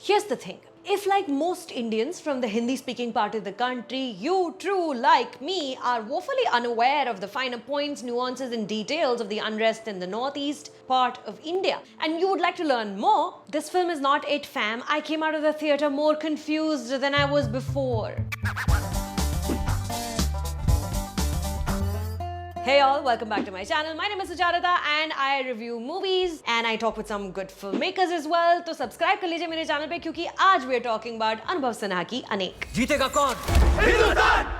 Here's the thing. If, like most Indians from the Hindi-speaking part of the country, you, true, like me, are woefully unaware of the finer points, nuances, and details of the unrest in the northeast part of India, and you would like to learn more, this film is not it, fam. I came out of the theatre more confused than I was before. Hey all, welcome back to my channel. My name is Sucharita and I review movies and I talk with some good filmmakers as well. तो subscribe कर लीजिए मेरे channel पे क्योंकि आज we are talking about अनुभव सिन्हा की अनेक. जीतेगा कौन? Hindustan!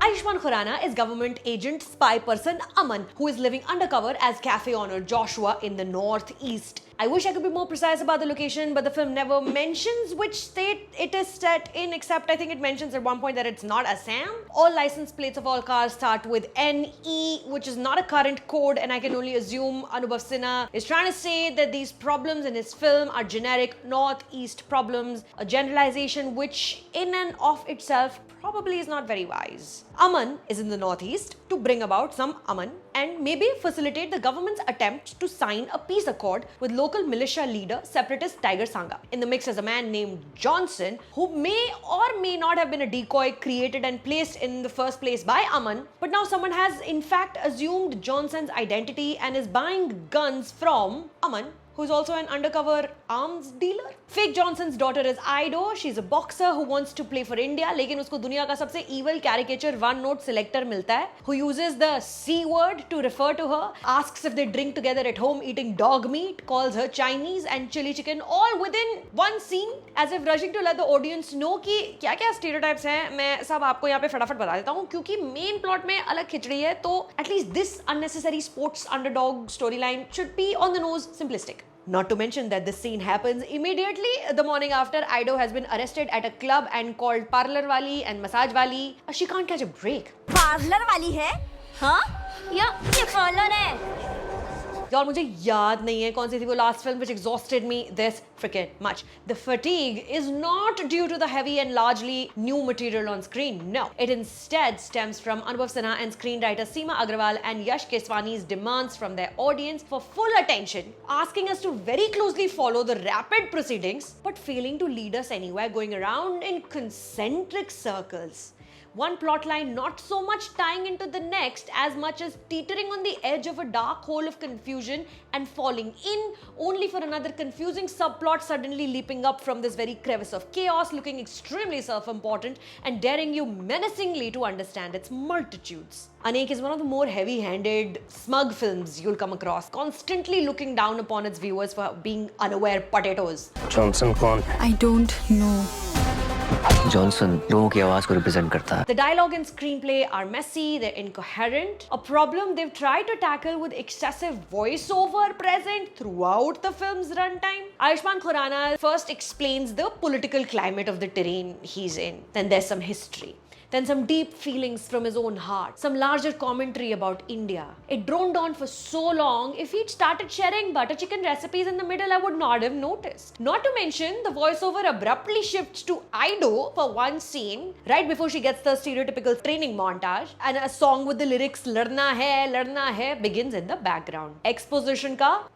Ayushmann Khurrana is government agent spy person Aman, who is living undercover as cafe owner Joshua in the northeast. I wish I could be more precise about the location, but the film never mentions which state it is set in, except I think it mentions at one point that it's not Assam. All license plates of all cars start with NE, which is not a current code, and I can only assume Anubhav Sinha is trying to say that these problems in his film are generic northeast problems, a generalization which in and of itself probably is not very wise. Aman is in the northeast to bring about some Aman and maybe facilitate the government's attempt to sign a peace accord with local militia leader separatist Tiger Sangha. In the mix is a man named Johnson, who may or may not have been a decoy created and placed in the first place by Aman, but now someone has in fact assumed Johnson's identity and is buying guns from Aman, who's also an undercover arms dealer. Fake Johnson's daughter is Ido. She's a boxer who wants to play for India, लेकिन उसको दुनिया का सबसे evil caricature one note selector मिलता है, who uses the C word to refer to her, asks if they drink together at home eating dog meat, calls her Chinese and chili chicken, all within one scene, as if rushing to let the audience know कि क्या क्या stereotypes हैं. मैं सब आपको यहाँ पे फटाफट बता देता हूँ क्योंकि main plot में अलग खिचड़ी है, तो at least this unnecessary sports underdog storyline should be on the nose simplistic. Not to mention that this scene happens immediately the morning after Ido has been arrested at a club and called parlor wali and massage wali. She can't catch a break. Parlor wali है? हाँ? या ये parlor है? यार मुझे याद नहीं है कौन सी थी वो last film which exhausted me this freaking much. The fatigue is not due to the heavy and largely new material on screen. No, it instead stems from Anubhav Sinha and screenwriter Seema Agrawal and Yash Keswani's demands from their audience for full attention, asking us to very closely follow the rapid proceedings, but failing to lead us anywhere, going around in concentric circles. One plotline not so much tying into the next as much as teetering on the edge of a dark hole of confusion and falling in, only for another confusing subplot suddenly leaping up from this very crevice of chaos, looking extremely self-important and daring you menacingly to understand its multitudes. Anek is one of the more heavy-handed, smug films you'll come across, constantly looking down upon its viewers for being unaware potatoes. Johnson कौन? I don't know. Johnson लोगों की आवाज को represent करता है. The dialogue and screenplay are messy, they're incoherent, a problem they've tried to tackle with excessive voiceover present throughout the film's runtime. Ayushmann Khurrana first explains the political climate of the terrain he's in. Then there's some history. Then some deep feelings from his own heart, some larger commentary about India. It droned on for so long, if he'd started sharing butter chicken recipes in the middle, I would not have noticed. Not to mention, the voiceover abruptly shifts to Ido for one scene, right before she gets the stereotypical training montage, and a song with the lyrics Ladna hai begins in the background. Exposition ka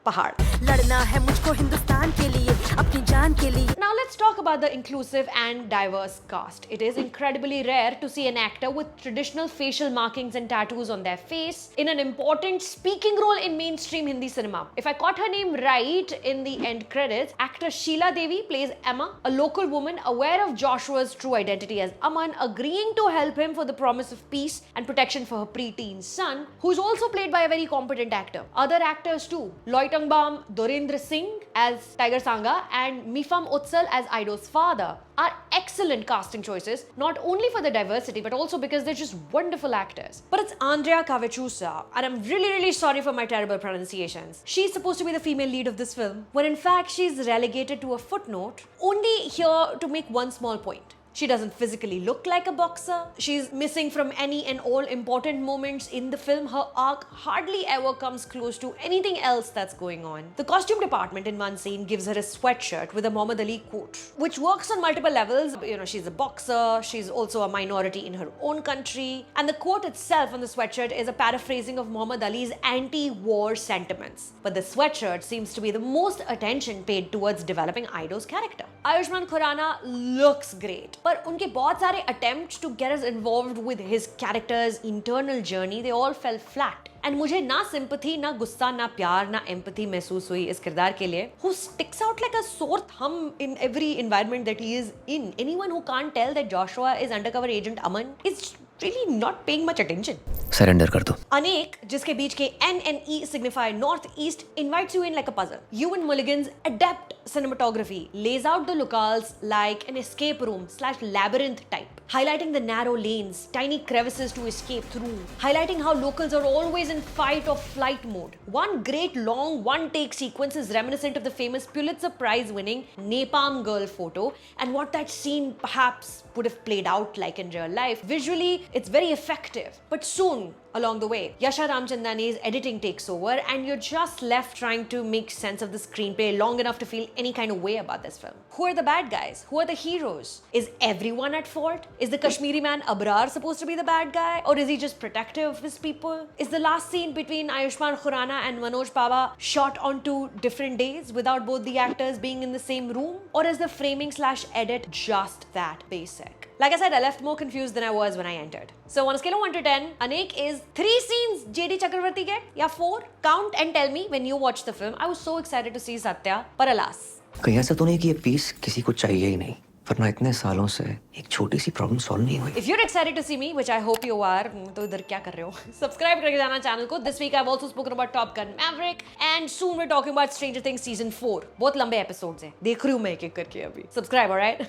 pahad. लड़ना है मुझको हिंदुस्तान के लिए, अपनी जान के लिए. Now let's talk about the inclusive and diverse cast. It is incredibly rare to see an actor with traditional facial markings and tattoos on their face in an important speaking role in mainstream Hindi cinema. If I caught her name right in the end credits, actor Sheila Devi plays Emma, a local woman aware of Joshua's true identity as Aman, agreeing to help him for the promise of peace and protection for her preteen son, who's also played by a very competent actor. Other actors too, Loitongban Dorendra Singh as Tiger Sangha and Mifam Utsal as Ido's father are excellent casting choices, not only for the diversity but also because they're just wonderful actors. But it's Andrea Kavechusa, and I'm really sorry for my terrible pronunciations. She's supposed to be the female lead of this film, when in fact she's relegated to a footnote, only here to make one small point. She doesn't physically look like a boxer. She's missing from any and all important moments in the film. Her arc hardly ever comes close to anything else that's going on. The costume department in one scene gives her a sweatshirt with a Muhammad Ali quote, which works on multiple levels. You know, she's a boxer, she's also a minority in her own country, and the quote itself on the sweatshirt is a paraphrasing of Muhammad Ali's anti-war sentiments. But the sweatshirt seems to be the most attention paid towards developing Ido's character. Ayushmann Khurrana looks great, but उनके बहुत सारे attempts to get us involved with his character's internal journey, they all fell flat. And मुझे ना sympathy, ना गुस्सा, ना प्यार, ना empathy महसूस हुई इस किरदार के लिए, who sticks out like a sore thumb in every environment that he is in. Anyone who can't tell that Joshua is undercover agent Aman is really not paying much attention. Surrender कर दो। अनेक, जिसके बीच के N and E signify northeast, invites you in like a puzzle. Ewan Mulligan's adept cinematography lays out the locales like an escape room / labyrinth type, highlighting the narrow lanes, tiny crevices to escape through, highlighting how locals are always in fight or flight mode. One great long one-take sequence is reminiscent of the famous Pulitzer Prize-winning Napalm Girl photo and what that scene perhaps would have played out like in real life. Visually, it's very effective, but soon along the way, Yasha Ramchandani's editing takes over and you're just left trying to make sense of the screenplay long enough to feel any kind of way about this film. Who are the bad guys? Who are the heroes? Is everyone at fault? Is the Kashmiri man Abrar supposed to be the bad guy? Or is he just protective of his people? Is the last scene between Ayushmann Khurrana and Manoj Paba shot on 2 different days without both the actors being in the same room? Or is the framing / edit just that basic? Like I said, I left more confused than I was when I entered. So on a scale of 1 to 10, Anek is 3 scenes JD Chakravarti get? या 4? Count and tell me when you watch the film. I was so excited to see Satya, but alas. कहीं ऐसा तो नहीं कि ये piece किसी को चाहिए ही नहीं, वरना इतने सालों से एक छोटी सी प्रॉब्लम सॉल्व नहीं हुई। If you're excited to see me, which I hope you are, तो इधर क्या कर रहे हो? Subscribe करके जाना चैनल को. This week I've also spoken about Top Gun Maverick, and soon we're talking about Stranger Things season 4. बहुत लंबे episodes हैं. देख रही हूँ मैं एक-एक करके अभी. Subscribe, alright?